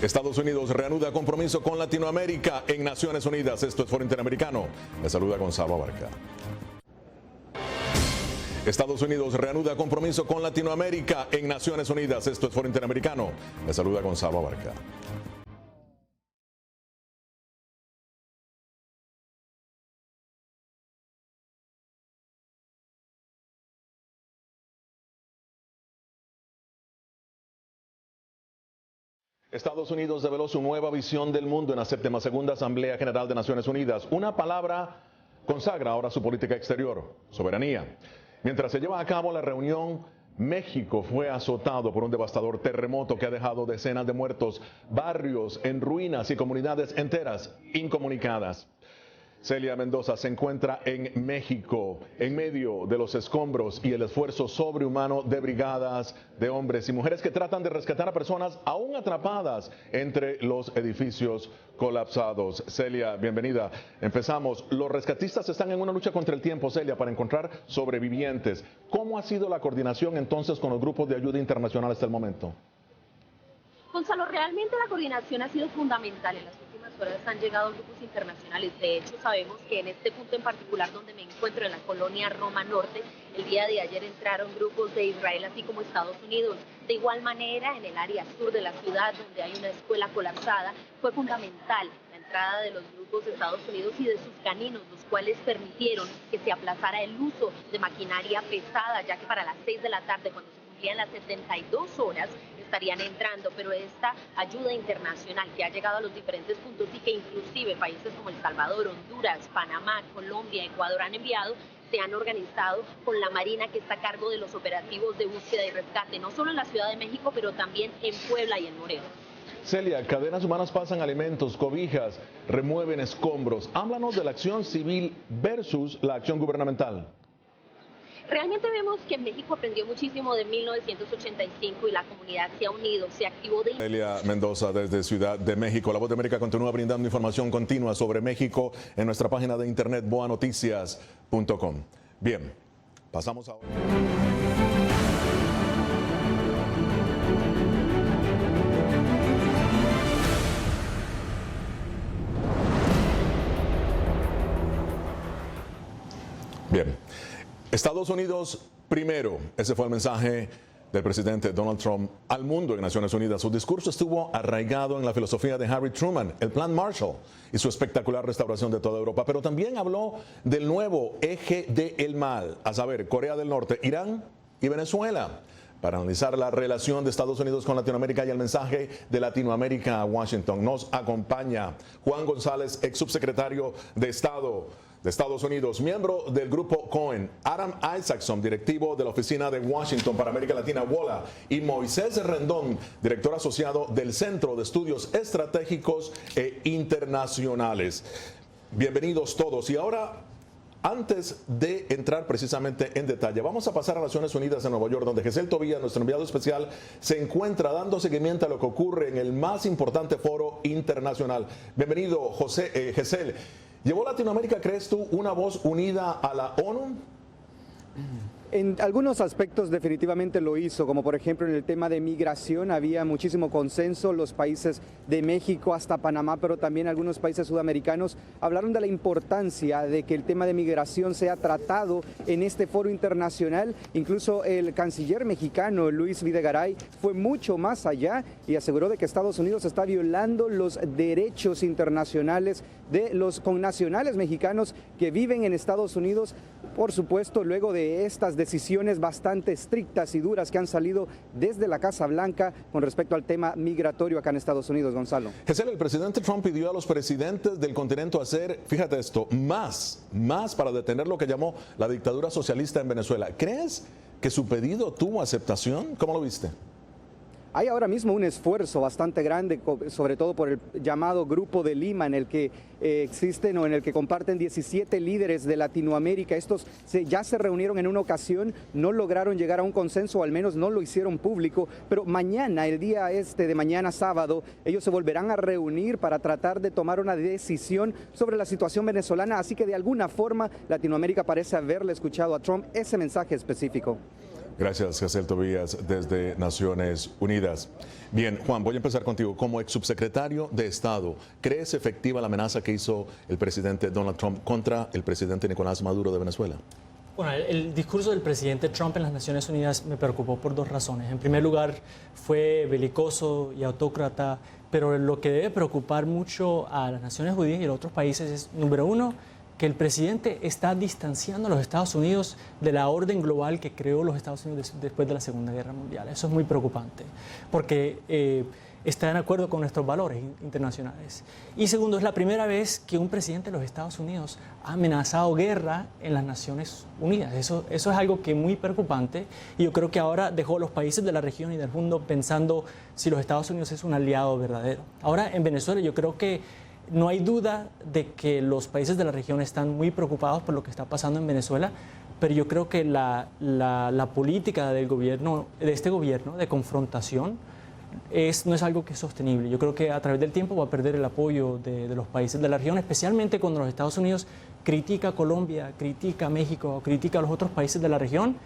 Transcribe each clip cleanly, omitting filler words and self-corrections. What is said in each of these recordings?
Estados Unidos reanuda compromiso con Latinoamérica en Naciones Unidas. Esto es Foro Interamericano. Les saluda Gonzalo Abarca. Estados Unidos reanuda compromiso con Latinoamérica en Naciones Unidas. Esto es Foro Interamericano. Les saluda Gonzalo Abarca. Estados Unidos reveló su nueva visión del mundo en la 72ª Asamblea General de Naciones Unidas. Una palabra consagra ahora su política exterior: soberanía. Mientras se lleva a cabo la reunión, México fue azotado por un devastador terremoto que ha dejado decenas de muertos, barrios en ruinas y comunidades enteras incomunicadas. Celia Mendoza se encuentra en México, en medio de los escombros y el esfuerzo sobrehumano de brigadas de hombres y mujeres que tratan de rescatar a personas aún atrapadas entre los edificios colapsados. Celia, bienvenida. Empezamos. Los rescatistas están en una lucha contra el tiempo, Celia, para encontrar sobrevivientes. ¿Cómo ha sido la coordinación entonces con los grupos de ayuda internacional hasta el momento? Gonzalo, realmente la coordinación ha sido fundamental. En las últimas horas han llegado grupos internacionales. De hecho, sabemos que en este punto en particular donde me encuentro, en la colonia Roma Norte, el día de ayer entraron grupos de Israel así como Estados Unidos. De igual manera, en el área sur de la ciudad, donde hay una escuela colapsada, fue fundamental la entrada de los grupos de Estados Unidos y de sus caninos, los cuales permitieron que se aplazara el uso de maquinaria pesada, ya que para las 6 de la tarde, cuando se cumplían las 72 horas, estarían entrando, pero esta ayuda internacional que ha llegado a los diferentes puntos y que inclusive países como El Salvador, Honduras, Panamá, Colombia, Ecuador han enviado, se han organizado con la Marina, que está a cargo de los operativos de búsqueda y rescate, no solo en la Ciudad de México, pero también en Puebla y en Morelos. Celia, cadenas humanas pasan alimentos, cobijas, remueven escombros. Háblanos de la acción civil versus la acción gubernamental. Realmente vemos que México aprendió muchísimo de 1985 y la comunidad se ha unido, se activó de... Celia Mendoza desde Ciudad de México. La Voz de América continúa brindando información continua sobre México en nuestra página de internet boanoticias.com. Bien, pasamos ahora. Bien. Estados Unidos primero. Ese fue el mensaje del presidente Donald Trump al mundo en Naciones Unidas. Su discurso estuvo arraigado en la filosofía de Harry Truman, el Plan Marshall y su espectacular restauración de toda Europa. Pero también habló del nuevo eje del mal, a saber, Corea del Norte, Irán y Venezuela, para analizar la relación de Estados Unidos con Latinoamérica y el mensaje de Latinoamérica a Washington. Nos acompaña Juan González, ex subsecretario de Estado de Estados Unidos, miembro del grupo Cohen, Adam Isaacson, directivo de la Oficina de Washington para América Latina, WOLA, y Moisés Rendón, director asociado del Centro de Estudios Estratégicos e Internacionales. Bienvenidos todos. Y ahora, antes de entrar precisamente en detalle, vamos a pasar a Naciones Unidas en Nueva York, donde Gesell Tobía, nuestro enviado especial, se encuentra dando seguimiento a lo que ocurre en el más importante foro internacional. Bienvenido, Gesell. ¿Llevó Latinoamérica, crees tú, una voz unida a la ONU? En algunos aspectos definitivamente lo hizo, como por ejemplo en el tema de migración había muchísimo consenso. Los países de México hasta Panamá, pero también algunos países sudamericanos hablaron de la importancia de que el tema de migración sea tratado en este foro internacional. Incluso el canciller mexicano Luis Videgaray fue mucho más allá y aseguró de que Estados Unidos está violando los derechos internacionales de los connacionales mexicanos que viven en Estados Unidos. Por supuesto, luego de estas decisiones bastante estrictas y duras que han salido desde la Casa Blanca con respecto al tema migratorio acá en Estados Unidos, Gonzalo. Gesell, el presidente Trump pidió a los presidentes del continente hacer, fíjate esto, más para detener lo que llamó la dictadura socialista en Venezuela. ¿Crees que su pedido tuvo aceptación? ¿Cómo lo viste? Hay ahora mismo un esfuerzo bastante grande, sobre todo por el llamado Grupo de Lima, en el que existen o en el que comparten 17 líderes de Latinoamérica. Estos ya se reunieron en una ocasión, no lograron llegar a un consenso, o al menos no lo hicieron público, pero mañana, el día de mañana sábado, ellos se volverán a reunir para tratar de tomar una decisión sobre la situación venezolana. Así que de alguna forma Latinoamérica parece haberle escuchado a Trump ese mensaje específico. Gracias, Jacel Tobías, desde Naciones Unidas. Bien, Juan, voy a empezar contigo. Como ex subsecretario de Estado, ¿crees efectiva la amenaza que hizo el presidente Donald Trump contra el presidente Nicolás Maduro de Venezuela? Bueno, el discurso del presidente Trump en las Naciones Unidas me preocupó por dos razones. En primer lugar, fue belicoso y autócrata, pero lo que debe preocupar mucho a las Naciones Unidas y a los otros países es, número uno, que el presidente está distanciando a los Estados Unidos de la orden global que creó los Estados Unidos después de la Segunda Guerra Mundial. Eso es muy preocupante, porque está en acuerdo con nuestros valores internacionales. Y segundo, es la primera vez que un presidente de los Estados Unidos ha amenazado guerra en las Naciones Unidas. Eso es algo que es muy preocupante, y yo creo que ahora dejó a los países de la región y del mundo pensando si los Estados Unidos es un aliado verdadero. Ahora, en Venezuela, yo creo que no hay duda de que los países de la región están muy preocupados por lo que está pasando en Venezuela, pero yo creo que la política del gobierno, de este gobierno de confrontación no es algo que es sostenible. Yo creo que a través del tiempo va a perder el apoyo de los países de la región, especialmente cuando los Estados Unidos critica a Colombia, critica a México, critica a los otros países de la región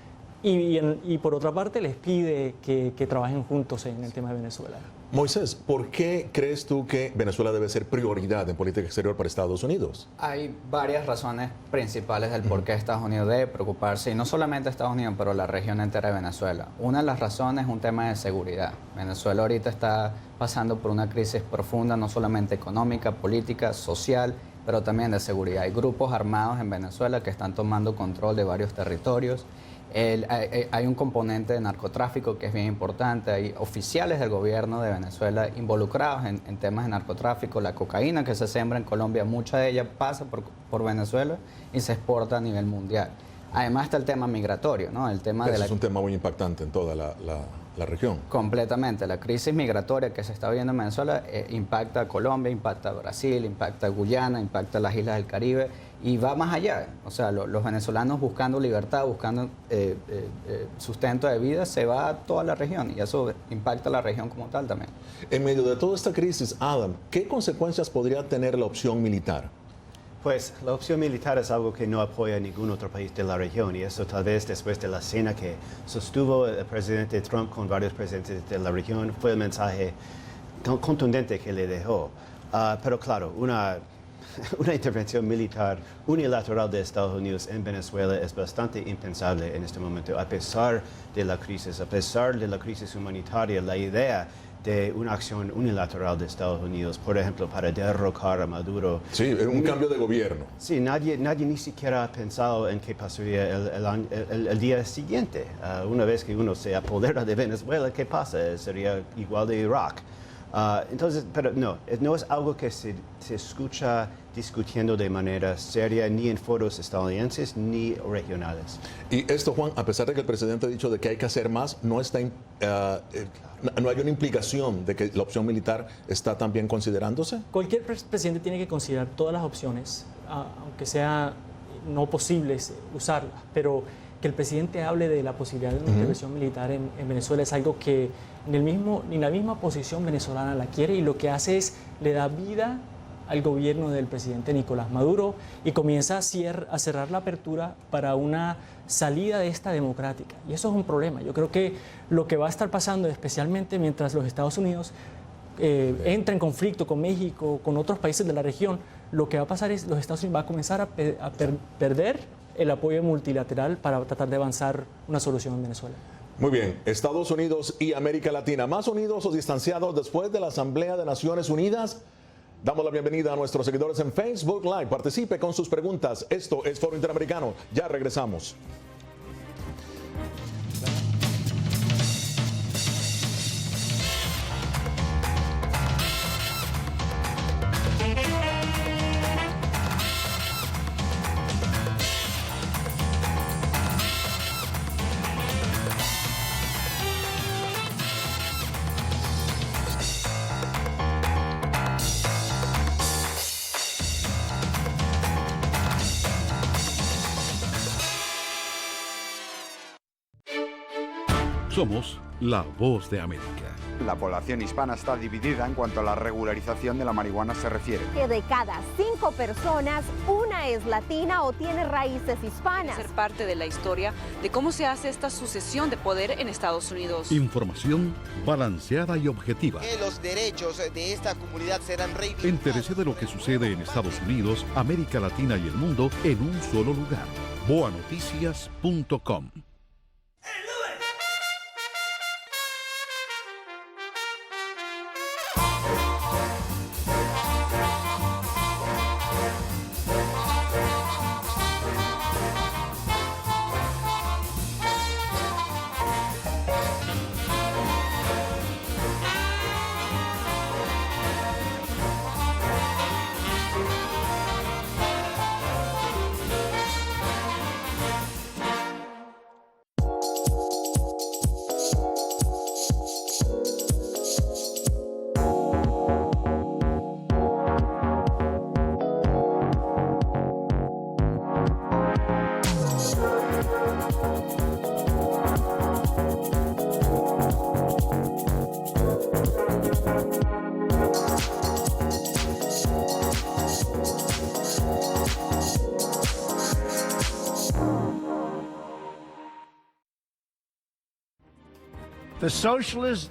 y por otra parte les pide que trabajen juntos en el tema de Venezuela. Moisés, ¿por qué crees tú que Venezuela debe ser prioridad en política exterior para Estados Unidos? Hay varias razones principales del por qué Estados Unidos debe preocuparse, y no solamente Estados Unidos, pero la región entera de Venezuela. Una de las razones es un tema de seguridad. Venezuela ahorita está pasando por una crisis profunda, no solamente económica, política, social, pero también de seguridad. Hay grupos armados en Venezuela que están tomando control de varios territorios. Hay un componente de narcotráfico que es bien importante. Hay oficiales del gobierno de Venezuela involucrados en temas de narcotráfico. La cocaína que se siembra en Colombia, mucha de ella pasa por Venezuela y se exporta a nivel mundial. Además está el tema migratorio, ¿no? El tema Eso es un tema muy impactante en toda la región. Completamente. La crisis migratoria que se está viendo en Venezuela impacta a Colombia, impacta a Brasil, impacta a Guyana, impacta a las islas del Caribe y va más allá. O sea, los venezolanos buscando libertad, buscando sustento de vida, se va a toda la región y eso impacta a la región como tal también. En medio de toda esta crisis, Adam, ¿qué consecuencias podría tener la opción militar? Pues la opción militar es algo que no apoya ningún otro país de la región, y eso tal vez después de la cena que sostuvo el presidente Trump con varios presidentes de la región fue el mensaje contundente que le dejó. Pero claro, una intervención militar unilateral de Estados Unidos en Venezuela es bastante impensable en este momento, a pesar de la crisis humanitaria. La idea de una acción unilateral de Estados Unidos, por ejemplo, para derrocar a Maduro. Sí, un cambio de gobierno. Sí, nadie ni siquiera ha pensado en qué pasaría el día siguiente. Una vez que uno se apodera de Venezuela, ¿qué pasa? Sería igual de Irak. Entonces, pero no es algo que se escucha discutiendo de manera seria ni en foros estadounidenses ni regionales. Y esto, Juan, a pesar de que el presidente ha dicho de que hay que hacer más, no hay una implicación de que la opción militar está también considerándose. Cualquier presidente tiene que considerar todas las opciones, aunque sea no posibles usarlas, pero que el presidente hable de la posibilidad de una intervención militar en Venezuela es algo que ni la misma posición venezolana la quiere, y lo que hace es le da vida al gobierno del presidente Nicolás Maduro y comienza a cerrar la apertura para una salida de esta democrática. Y eso es un problema. Yo creo que lo que va a estar pasando, especialmente mientras los Estados Unidos entra en conflicto con México, con otros países de la región, lo que va a pasar es los Estados Unidos van a comenzar a perder el apoyo multilateral para tratar de avanzar una solución en Venezuela. Muy bien, Estados Unidos y América Latina, ¿más unidos o distanciados después de la Asamblea de Naciones Unidas? Damos la bienvenida a nuestros seguidores en Facebook Live. Participe con sus preguntas. Esto es Foro Interamericano. Ya regresamos. Somos la voz de América. La población hispana está dividida en cuanto a la regularización de la marihuana se refiere. Que de cada 5 personas, una es latina o tiene raíces hispanas. Ser parte de la historia de cómo se hace esta sucesión de poder en Estados Unidos. Información balanceada y objetiva. Que los derechos de esta comunidad serán reivindicados. Entérese de lo que sucede en Estados Unidos, América Latina y el mundo en un solo lugar. boanoticias.com.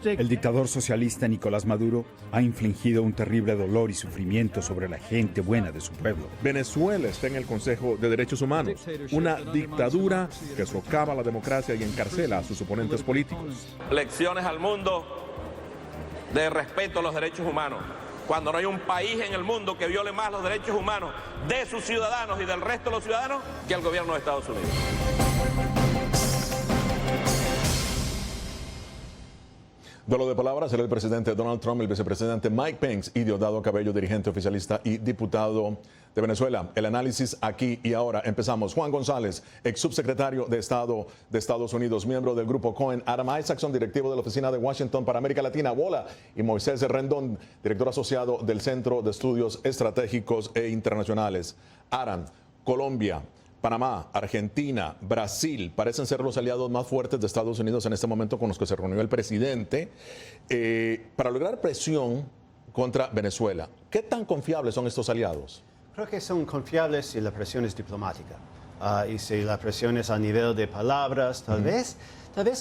El dictador socialista Nicolás Maduro ha infligido un terrible dolor y sufrimiento sobre la gente buena de su pueblo. Venezuela está en el Consejo de Derechos Humanos, una dictadura que socava la democracia y encarcela a sus oponentes políticos. Lecciones al mundo de respeto a los derechos humanos. Cuando no hay un país en el mundo que viole más los derechos humanos de sus ciudadanos y del resto de los ciudadanos que el gobierno de Estados Unidos. Duelo de palabras era el presidente Donald Trump, el vicepresidente Mike Pence y Diosdado Cabello, dirigente oficialista y diputado de Venezuela. El análisis aquí y ahora. Empezamos. Juan González, ex subsecretario de Estado de Estados Unidos, miembro del Grupo Cohen. Adam Isaacson, directivo de la Oficina de Washington para América Latina, WOLA. Y Moisés Rendón, director asociado del Centro de Estudios Estratégicos e Internacionales. Adam, Colombia, Panamá, Argentina, Brasil parecen ser los aliados más fuertes de Estados Unidos en este momento con los que se reunió el presidente para lograr presión contra Venezuela. ¿Qué tan confiables son estos aliados? Creo que son confiables si la presión es diplomática y si la presión es a nivel de palabras, tal vez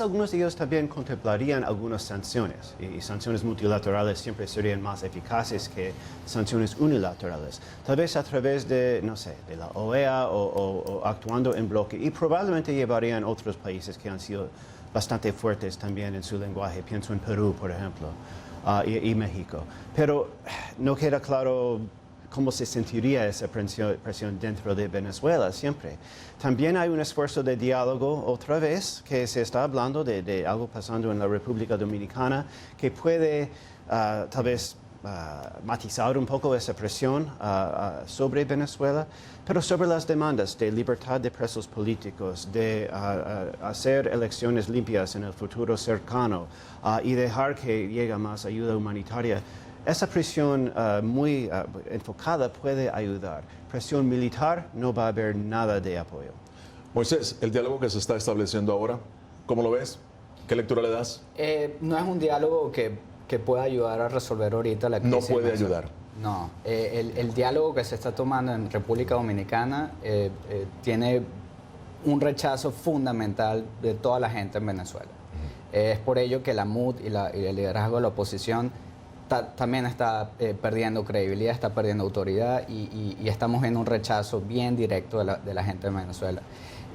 algunos de ellos también contemplarían algunas sanciones y sanciones multilaterales siempre serían más eficaces que sanciones unilaterales. Tal vez a través de, no sé, de la OEA o actuando en bloque y probablemente llevarían otros países que han sido bastante fuertes también en su lenguaje. Pienso en Perú, por ejemplo, y México. Pero no queda claro cómo se sentiría esa presión dentro de Venezuela siempre. También hay un esfuerzo de diálogo otra vez que se está hablando de algo pasando en la República Dominicana que puede tal vez matizar un poco esa presión sobre Venezuela, pero sobre las demandas de libertad de presos políticos, de hacer elecciones limpias en el futuro cercano y dejar que llegue más ayuda humanitaria. Esa presión muy enfocada puede ayudar. Presión militar no va a haber nada de apoyo. Moisés, el diálogo que se está estableciendo ahora, ¿cómo lo ves? ¿Qué lectura le das? No es un diálogo que pueda ayudar a resolver ahorita la crisis. No puede ayudar. No, el diálogo que se está tomando en República Dominicana tiene un rechazo fundamental de toda la gente en Venezuela. Es por ello que la MUD y el liderazgo de la oposición también está perdiendo credibilidad, está perdiendo autoridad y estamos viendo un rechazo bien directo de la gente de Venezuela.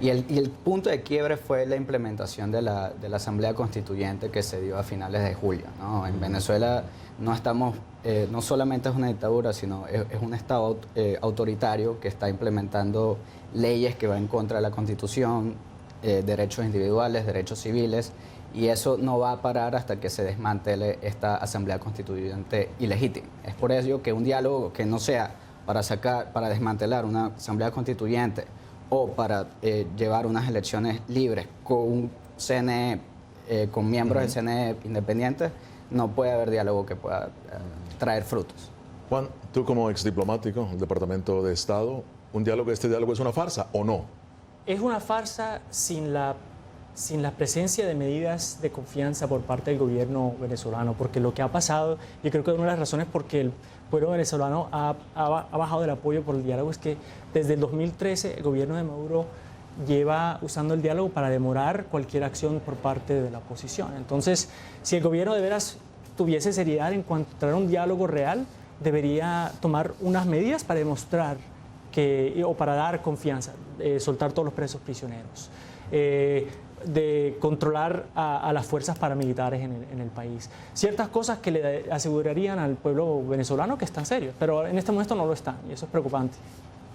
Y el punto de quiebre fue la implementación de la Asamblea Constituyente que se dio a finales de julio, ¿no? En Venezuela no solamente es una dictadura, sino es un Estado autoritario que está implementando leyes que van en contra de la Constitución, derechos individuales, derechos civiles, y eso no va a parar hasta que se desmantele esta Asamblea Constituyente ilegítima. Es por ello que un diálogo que no sea para desmantelar una Asamblea Constituyente o para llevar unas elecciones libres con un CNE, con miembros del CNE independientes, no puede haber diálogo que pueda traer frutos. Juan, tú como exdiplomático del Departamento de Estado, ¿este diálogo es una farsa o no? Es una farsa sin la sin la presencia de medidas de confianza por parte del gobierno venezolano, porque lo que ha pasado, yo creo que una de las razones por que el pueblo venezolano ha bajado el apoyo por el diálogo es que desde el 2013 el gobierno de Maduro lleva usando el diálogo para demorar cualquier acción por parte de la oposición. Entonces, si el gobierno de veras tuviese seriedad en cuanto a traer un diálogo real, debería tomar unas medidas para demostrar o para dar confianza, soltar todos los presos prisioneros, de controlar a las fuerzas paramilitares en el país. Ciertas cosas que le asegurarían al pueblo venezolano que están serios, pero en este momento no lo están y eso es preocupante.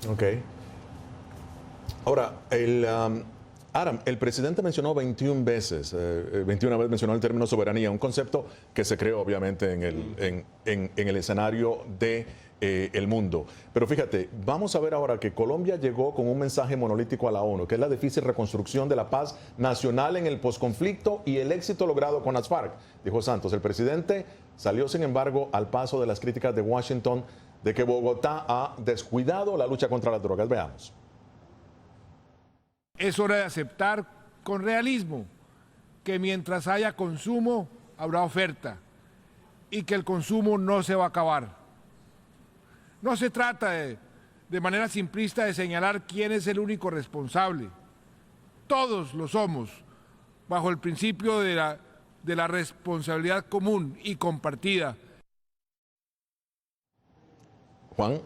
Ok. Ahora, Aram, el presidente mencionó 21 veces mencionó el término soberanía, un concepto que se creó obviamente en el escenario del mundo. Pero fíjate, vamos a ver ahora que Colombia llegó con un mensaje monolítico a la ONU, que es la difícil reconstrucción de la paz nacional en el posconflicto y el éxito logrado con las FARC, dijo Santos. El presidente salió, sin embargo, al paso de las críticas de Washington de que Bogotá ha descuidado la lucha contra las drogas. Veamos. Es hora de aceptar con realismo que mientras haya consumo, habrá oferta y que el consumo no se va a acabar. No se trata de manera simplista de señalar quién es el único responsable. Todos lo somos, bajo el principio de la responsabilidad común y compartida. Juan,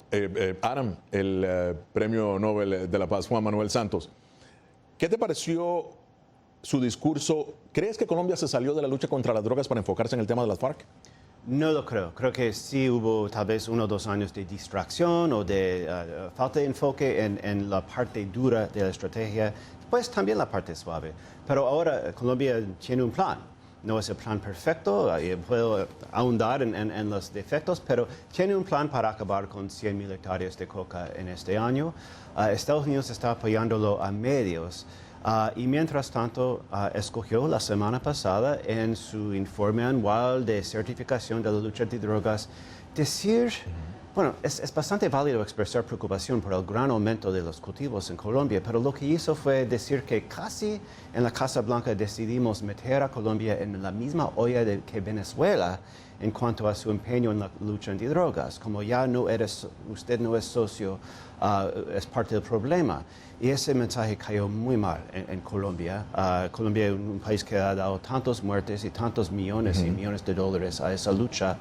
Aram, el Premio Nobel de la Paz, Juan Manuel Santos. ¿Qué te pareció su discurso? ¿Crees que Colombia se salió de la lucha contra las drogas para enfocarse en el tema de las FARC? No lo creo. Creo que sí hubo tal vez 1 o 2 años de distracción o de falta de enfoque en la parte dura de la estrategia, pues también la parte suave. Pero ahora Colombia tiene un plan. No es el plan perfecto, puedo ahondar en los defectos, pero tiene un plan para acabar con 100,000 hectáreas de coca en este año. Estados Unidos está apoyándolo a medios. Y mientras tanto, escogió la semana pasada en su informe anual de certificación de la lucha antidrogas decir, bueno, es bastante válido expresar preocupación por el gran aumento de los cultivos en Colombia, pero lo que hizo fue decir que casi en la Casa Blanca decidimos meter a Colombia en la misma olla que Venezuela en cuanto a su empeño en la lucha antidrogas. Como ya usted no es socio, es parte del problema. Y ese mensaje cayó muy mal en Colombia. Colombia es un país que ha dado tantas muertes y tantos millones y millones de dólares a esa lucha.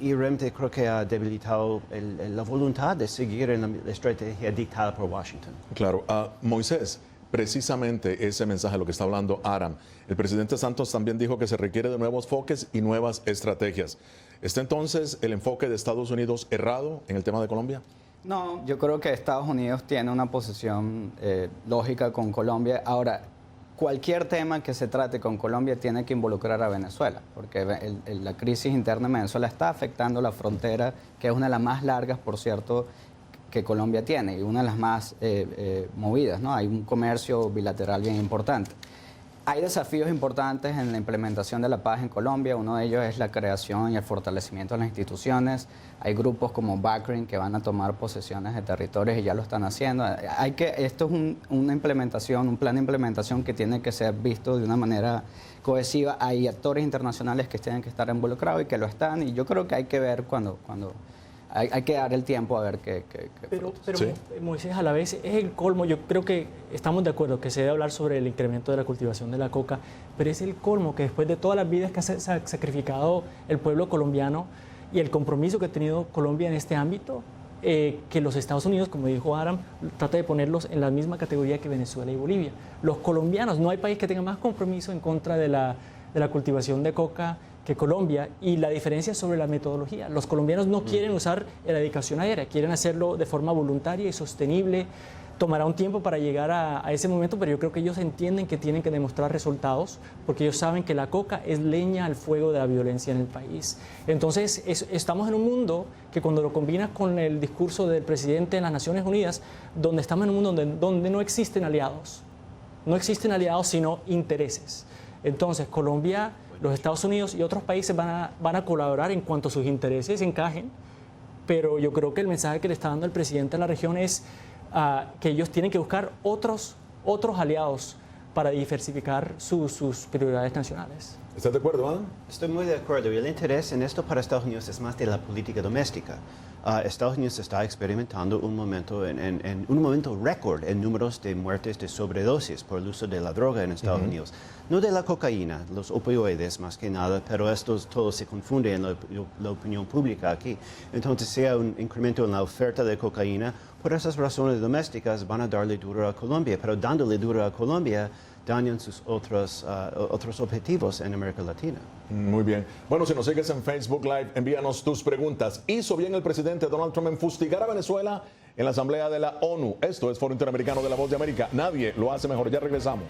Y realmente creo que ha debilitado la voluntad de seguir en la estrategia dictada por Washington. Claro. Moisés, precisamente ese mensaje, lo que está hablando Aram. El presidente Santos también dijo que se requiere de nuevos enfoques y nuevas estrategias. ¿Está entonces el enfoque de Estados Unidos errado en el tema de Colombia? No, yo creo que Estados Unidos tiene una posición lógica con Colombia. Ahora, cualquier tema que se trate con Colombia tiene que involucrar a Venezuela, porque la crisis interna en Venezuela está afectando la frontera, que es una de las más largas, por cierto, que Colombia tiene y una de las más movidas, ¿no? Hay un comercio bilateral bien importante. Hay desafíos importantes en la implementación de la paz en Colombia. Uno de ellos es la creación y el fortalecimiento de las instituciones. Hay grupos como Bakrin que van a tomar posesiones de territorios y ya lo están haciendo. Esto es una implementación, un plan de implementación que tiene que ser visto de una manera cohesiva. Hay actores internacionales que tienen que estar involucrados y que lo están. Y yo creo que hay que ver hay que dar el tiempo a ver qué pero sí. Moisés, a la vez es el colmo. Yo creo que estamos de acuerdo que se debe hablar sobre el incremento de la cultivación de la coca, pero es el colmo que después de todas las vidas que ha sacrificado el pueblo colombiano y el compromiso que ha tenido Colombia en este ámbito, que los Estados Unidos, como dijo Aram, trata de ponerlos en la misma categoría que Venezuela y Bolivia. Los colombianos, no hay país que tenga más compromiso en contra de la cultivación de coca que Colombia, y la diferencia sobre la metodología. Los colombianos no quieren usar erradicación aérea, quieren hacerlo de forma voluntaria y sostenible. Tomará un tiempo para llegar a ese momento, pero yo creo que ellos entienden que tienen que demostrar resultados, porque ellos saben que la coca es leña al fuego de la violencia en el país. Entonces, estamos en un mundo que cuando lo combinas con el discurso del presidente de las Naciones Unidas, donde estamos en un mundo donde no existen aliados. No existen aliados, sino intereses. Entonces, Colombia, los Estados Unidos y otros países van a colaborar en cuanto a sus intereses encajen, pero yo creo que el mensaje que le está dando el presidente de la región es que ellos tienen que buscar otros aliados para diversificar sus prioridades nacionales. ¿Estás de acuerdo, Adam? Estoy muy de acuerdo. Y el interés en esto para Estados Unidos es más de la política doméstica. Estados Unidos está experimentando un momento récord en números de muertes de sobredosis por el uso de la droga en Estados Unidos. No de la cocaína, los opioides más que nada, pero esto todo se confunde en la opinión pública aquí. Entonces, sea un incremento en la oferta de cocaína, por esas razones domésticas van a darle duro a Colombia, pero dándole duro a Colombia, dañan sus otros objetivos en América Latina. Muy bien. Bueno, si nos sigues en Facebook Live, envíanos tus preguntas. ¿Hizo bien el presidente Donald Trump en fustigar a Venezuela en la Asamblea de la ONU? Esto es Foro Interamericano de la Voz de América. Nadie lo hace mejor. Ya regresamos.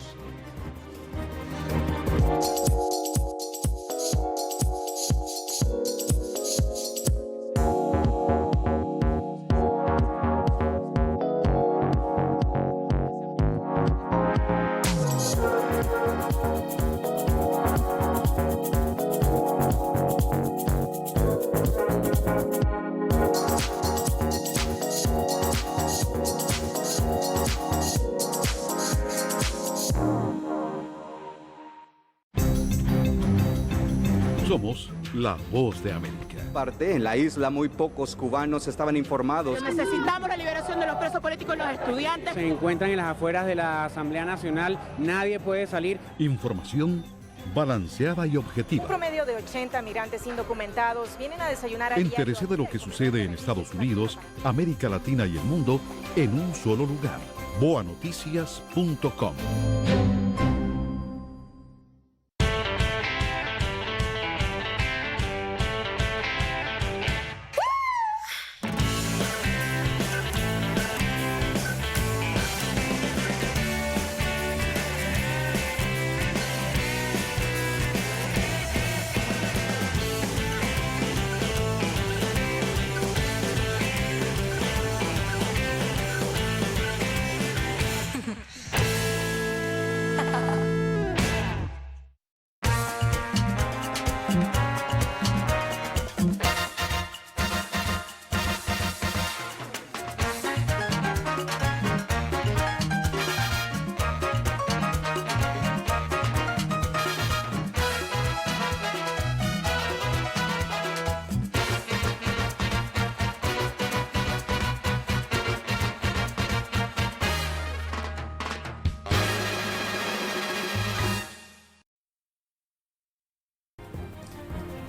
Somos la Voz de América. En la isla muy pocos cubanos estaban informados. Necesitamos la liberación de los presos políticos y los estudiantes. Se encuentran en las afueras de la Asamblea Nacional, nadie puede salir. Información balanceada y objetiva. Un promedio de 80 migrantes indocumentados vienen a desayunar a Entérese de lo que sucede en Estados Unidos, América Latina y el mundo en un solo lugar. boanoticias.com.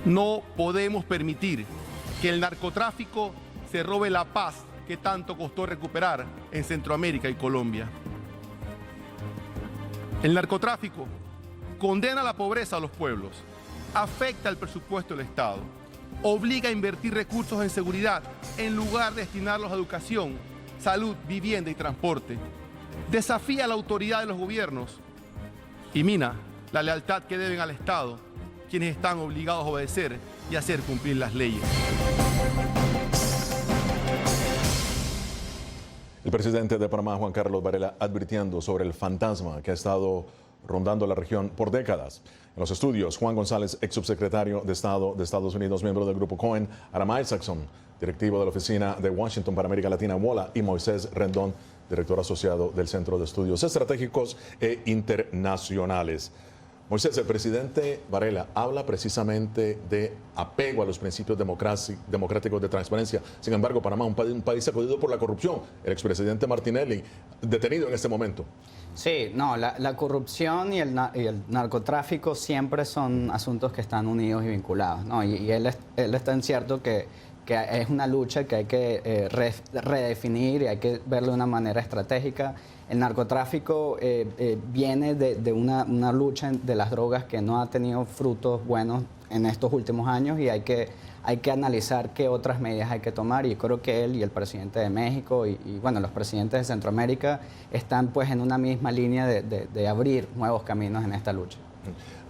No podemos permitir que el narcotráfico se robe la paz que tanto costó recuperar en Centroamérica y Colombia. El narcotráfico condena la pobreza a los pueblos, afecta el presupuesto del Estado, obliga a invertir recursos en seguridad en lugar de destinarlos a educación, salud, vivienda y transporte. Desafía la autoridad de los gobiernos y mina la lealtad que deben al Estado, quienes están obligados a obedecer y hacer cumplir las leyes. El presidente de Panamá, Juan Carlos Varela, advirtiendo sobre el fantasma que ha estado rondando la región por décadas. En los estudios, Juan González, ex subsecretario de Estado de Estados Unidos, miembro del Grupo Cohen, Aram Isaacson, directivo de la Oficina de Washington para América Latina, WOLA, y Moisés Rendón, director asociado del Centro de Estudios Estratégicos e Internacionales. Moisés, el presidente Varela habla precisamente de apego a los principios democráticos de transparencia. Sin embargo, Panamá, un país sacudido por la corrupción. El expresidente Martinelli, detenido en este momento. Sí, no, la corrupción y el narcotráfico siempre son asuntos que están unidos y vinculados, ¿no? Y él está en cierto que es una lucha que hay que redefinir y hay que verlo de una manera estratégica. El narcotráfico viene de una lucha de las drogas que no ha tenido frutos buenos en estos últimos años y hay que analizar qué otras medidas hay que tomar, y creo que él y el presidente de México y bueno, los presidentes de Centroamérica están pues en una misma línea de abrir nuevos caminos en esta lucha.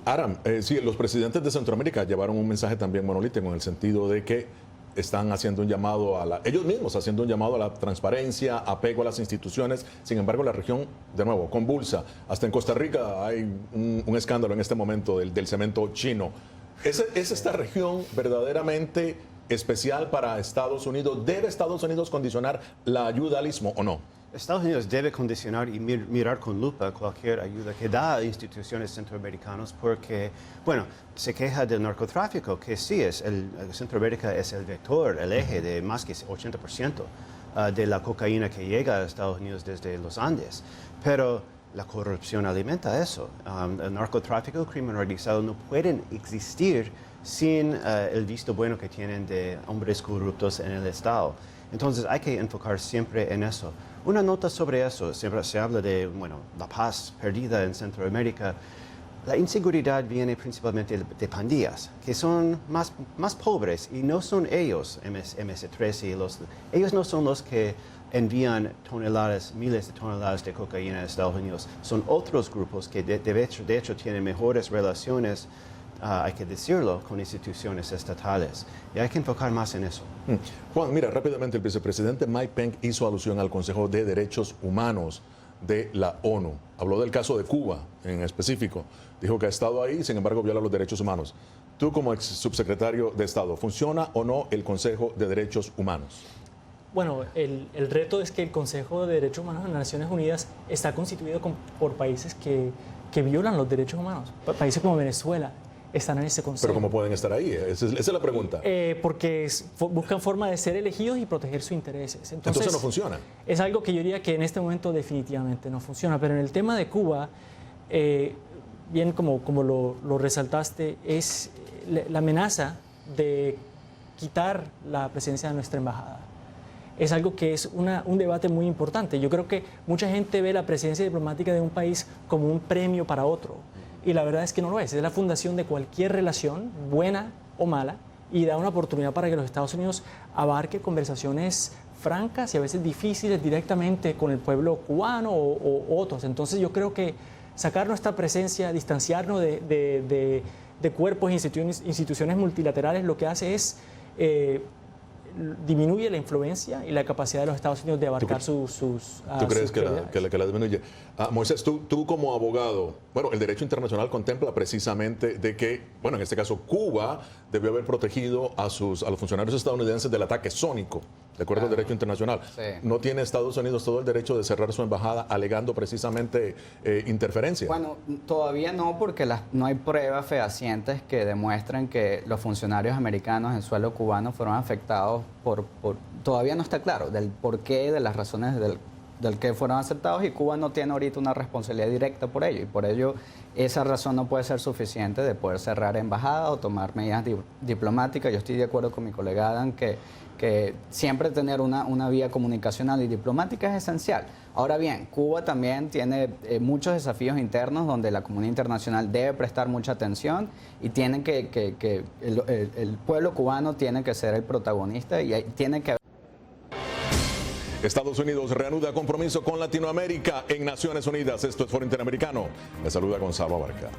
Aram, sí, los presidentes de Centroamérica llevaron un mensaje también monolítico en el sentido de que están haciendo un llamado ellos mismos haciendo un llamado a la transparencia, apego a las instituciones. Sin embargo, la región, de nuevo, convulsa. Hasta en Costa Rica hay un escándalo en este momento del cemento chino. ¿Es esta región verdaderamente especial para Estados Unidos? ¿Debe Estados Unidos condicionar la ayuda al Istmo o no? Estados Unidos debe condicionar y mirar con lupa cualquier ayuda que da a instituciones centroamericanas porque, bueno, se queja del narcotráfico, que sí, Centroamérica es el vector, el eje de más que 80% de la cocaína que llega a Estados Unidos desde los Andes. Pero la corrupción alimenta eso. El narcotráfico, el crimen organizado no pueden existir sin el visto bueno que tienen de hombres corruptos en el Estado. Entonces hay que enfocar siempre en eso. Una nota sobre eso, siempre se habla de la paz perdida en Centroamérica. La inseguridad viene principalmente de pandillas, que son más pobres y no son ellos, MS-13, ellos no son los que envían miles de toneladas de cocaína a Estados Unidos. Son otros grupos que de hecho tienen mejores relaciones, hay que decirlo, con instituciones estatales. Y hay que enfocar más en eso. Juan, mira, rápidamente el vicepresidente Mike Pence hizo alusión al Consejo de Derechos Humanos de la ONU. Habló del caso de Cuba en específico. Dijo que ha estado ahí, sin embargo viola los derechos humanos. Tú como ex subsecretario de Estado, ¿funciona o no el Consejo de Derechos Humanos? Bueno, el reto es que el Consejo de Derechos Humanos de las Naciones Unidas está constituido por países que violan los derechos humanos. Países como Venezuela están en ese consejo. ¿Pero cómo pueden estar ahí? Esa es la pregunta. Porque buscan forma de ser elegidos y proteger sus intereses. Entonces no funciona. Es algo que yo diría que en este momento definitivamente no funciona. Pero en el tema de Cuba, bien como lo resaltaste, es la amenaza de quitar la presencia de nuestra embajada. Es algo que es un debate muy importante. Yo creo que mucha gente ve la presencia diplomática de un país como un premio para otro. Y la verdad es que no lo es. Es la fundación de cualquier relación, buena o mala, y da una oportunidad para que los Estados Unidos abarque conversaciones francas y a veces difíciles directamente con el pueblo cubano o otros. Entonces yo creo que sacar nuestra presencia, distanciarnos de cuerpos e instituciones multilaterales, lo que hace es disminuye la influencia y la capacidad de los Estados Unidos de abarcar sus ¿Tú crees que la disminuye? Moisés, tú como abogado, bueno, el derecho internacional contempla precisamente de que, bueno, en este caso Cuba debió haber protegido a los funcionarios estadounidenses del ataque sónico, de acuerdo al derecho internacional. Sí. ¿No tiene Estados Unidos todo el derecho de cerrar su embajada alegando precisamente interferencia? Bueno, todavía no, porque no hay pruebas fehacientes que demuestren que los funcionarios americanos en suelo cubano fueron afectados todavía no está claro del porqué, de las razones del que fueron aceptados, y Cuba no tiene ahorita una responsabilidad directa por ello, y por ello esa razón no puede ser suficiente de poder cerrar embajadas o tomar medidas diplomáticas. Yo estoy de acuerdo con mi colega Adam que siempre tener una vía comunicacional y diplomática es esencial. Ahora bien, Cuba también tiene muchos desafíos internos donde la comunidad internacional debe prestar mucha atención y tienen el pueblo cubano tiene que ser el protagonista y tiene que... Estados Unidos reanuda compromiso con Latinoamérica en Naciones Unidas. Esto es Foro Interamericano. Le saluda Gonzalo Abarca.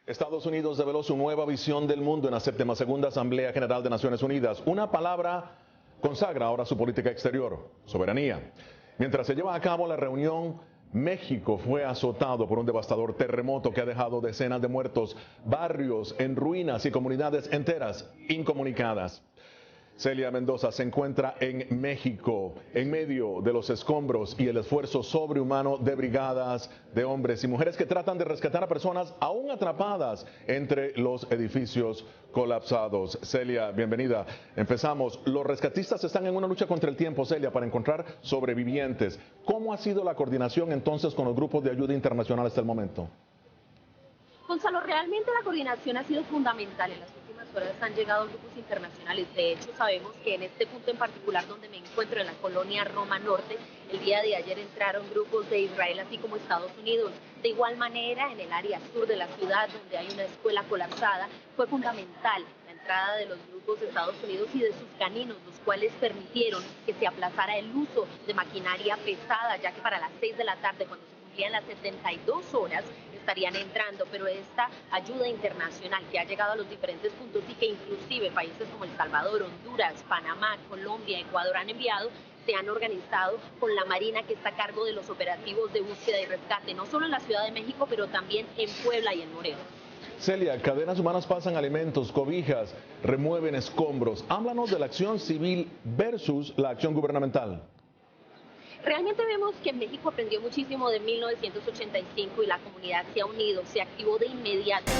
Estados Unidos reveló su nueva visión del mundo en la 72ª Asamblea General de Naciones Unidas. Una palabra consagra ahora su política exterior: soberanía. Mientras se lleva a cabo la reunión, México fue azotado por un devastador terremoto que ha dejado decenas de muertos, barrios en ruinas y comunidades enteras incomunicadas. Celia Mendoza se encuentra en México, en medio de los escombros y el esfuerzo sobrehumano de brigadas de hombres y mujeres que tratan de rescatar a personas aún atrapadas entre los edificios colapsados. Celia, bienvenida. Empezamos. Los rescatistas están en una lucha contra el tiempo, Celia, para encontrar sobrevivientes. ¿Cómo ha sido la coordinación entonces con los grupos de ayuda internacional hasta el momento? Gonzalo, realmente la coordinación ha sido fundamental. En las últimas horas han llegado grupos internacionales. De hecho, sabemos que en este punto en particular donde me encuentro, en la colonia Roma Norte, el día de ayer entraron grupos de Israel, así como Estados Unidos. De igual manera, en el área sur de la ciudad, donde hay una escuela colapsada, fue fundamental la entrada de los grupos de Estados Unidos y de sus caninos, los cuales permitieron que se aplazara el uso de maquinaria pesada, ya que para las 6 de la tarde, cuando se cumplían las 72 horas, estarían entrando, pero esta ayuda internacional que ha llegado a los diferentes puntos y que inclusive países como El Salvador, Honduras, Panamá, Colombia, Ecuador han enviado, se han organizado con la Marina, que está a cargo de los operativos de búsqueda y rescate, no solo en la Ciudad de México, pero también en Puebla y en Morelos. Celia, cadenas humanas pasan alimentos, cobijas, remueven escombros. Háblanos de la acción civil versus la acción gubernamental. Realmente vemos que México aprendió muchísimo de 1985 y la comunidad se ha unido, se activó de inmediato.